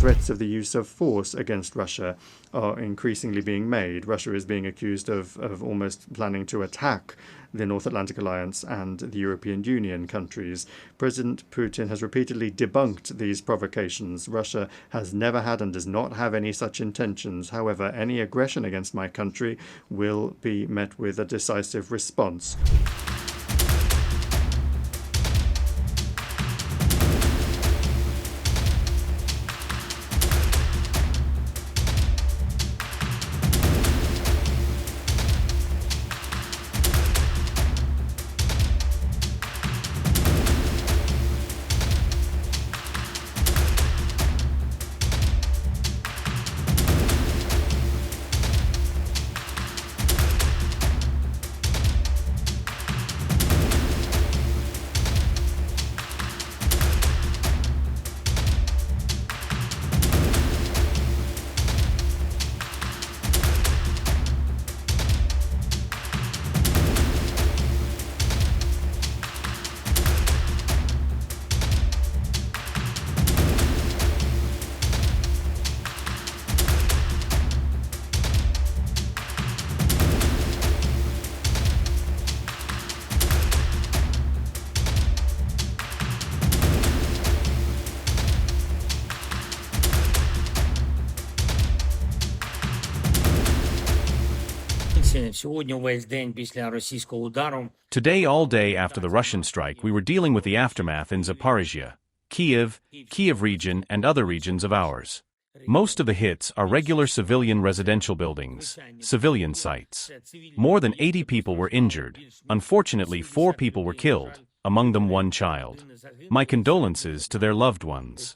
threats of the use of force against Russia are increasingly being made. Russia is being accused of almost planning to attack the North Atlantic Alliance and the European Union countries. President Putin has repeatedly debunked these provocations. Russia has never had and does not have any such intentions. However, any aggression against my country will be met with a decisive response. Today, all day after the Russian strike, we were dealing with the aftermath in Zaporizhia, Kyiv region, and other regions of ours. Most of the hits are regular civilian residential buildings, civilian sites. More than 80 people were injured. Unfortunately, 4 people were killed, among them 1 child. My condolences to their loved ones.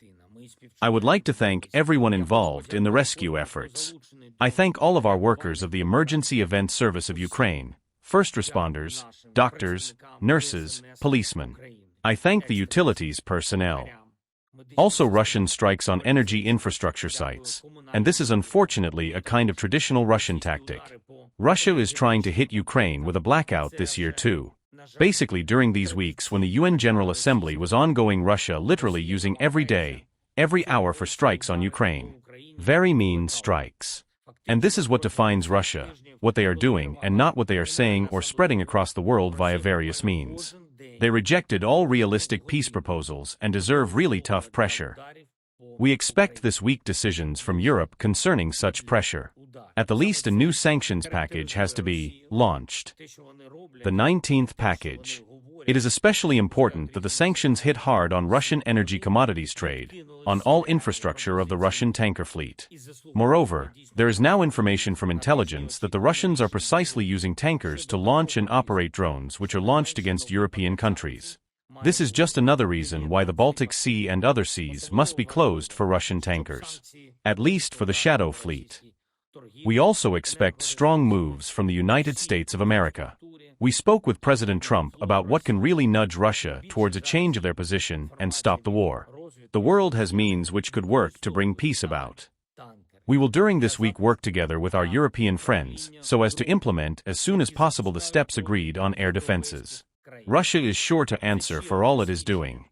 I would like to thank everyone involved in the rescue efforts. I thank all of our workers of the Emergency Event Service of Ukraine, first responders, doctors, nurses, policemen. I thank the utilities personnel. Also, Russian strikes on energy infrastructure sites, and this is unfortunately a kind of traditional Russian tactic. Russia is trying to hit Ukraine with a blackout this year too. Basically, during these weeks when the UN General Assembly was ongoing, Russia literally using every day, every hour for strikes on Ukraine. Very mean strikes. And this is what defines Russia, what they are doing and not what they are saying or spreading across the world via various means. They rejected all realistic peace proposals and deserve really tough pressure. We expect this week decisions from Europe concerning such pressure. At the least, a new sanctions package has to be launched. The 19th package. It is especially important that the sanctions hit hard on Russian energy commodities trade, on all infrastructure of the Russian tanker fleet. Moreover, there is now information from intelligence that the Russians are precisely using tankers to launch and operate drones which are launched against European countries. This is just another reason why the Baltic Sea and other seas must be closed for Russian tankers, at least for the Shadow Fleet. We also expect strong moves from the United States of America. We spoke with President Trump about what can really nudge Russia towards a change of their position and stop the war. The world has means which could work to bring peace about. We will during this week work together with our European friends so as to implement as soon as possible the steps agreed on air defenses. Russia is sure to answer for all it is doing.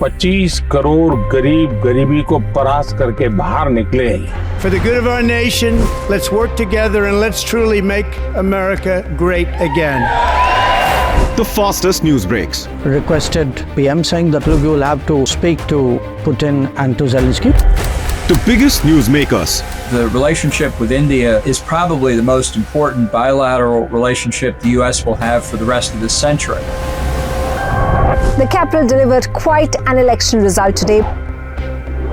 125 crore गरीब गरीबी को परास्त करके बाहर निकले। For the good of our nation, let's work together and let's truly make America great again. The fastest news breaks. Requested PM saying that look, you will have to speak to Putin and to Zelensky. The biggest newsmakers. The relationship with India is probably the most important bilateral relationship the U.S. will have for the rest of this century. The capital delivered quite an election result today.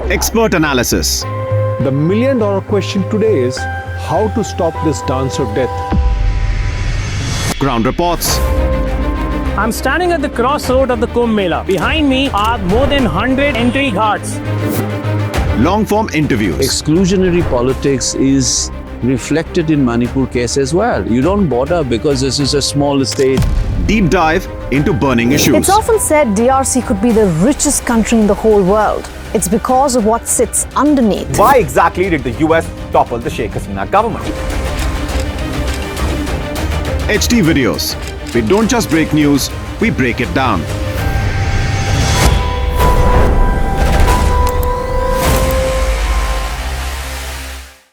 Expert analysis. The million-dollar question today is how to stop this dance of death. Ground reports. I'm standing at the crossroad of the Kumbh Mela. Behind me are more than 100 entry guards. Long-form interviews. Exclusionary politics is reflected in Manipur case as well. You don't bother because this is a small state. Deep dive into burning issues. It's often said DRC could be the richest country in the whole world. It's because of what sits underneath. Why exactly did the US topple the Sheikh Hasina government? HT videos. We don't just break news, we break it down.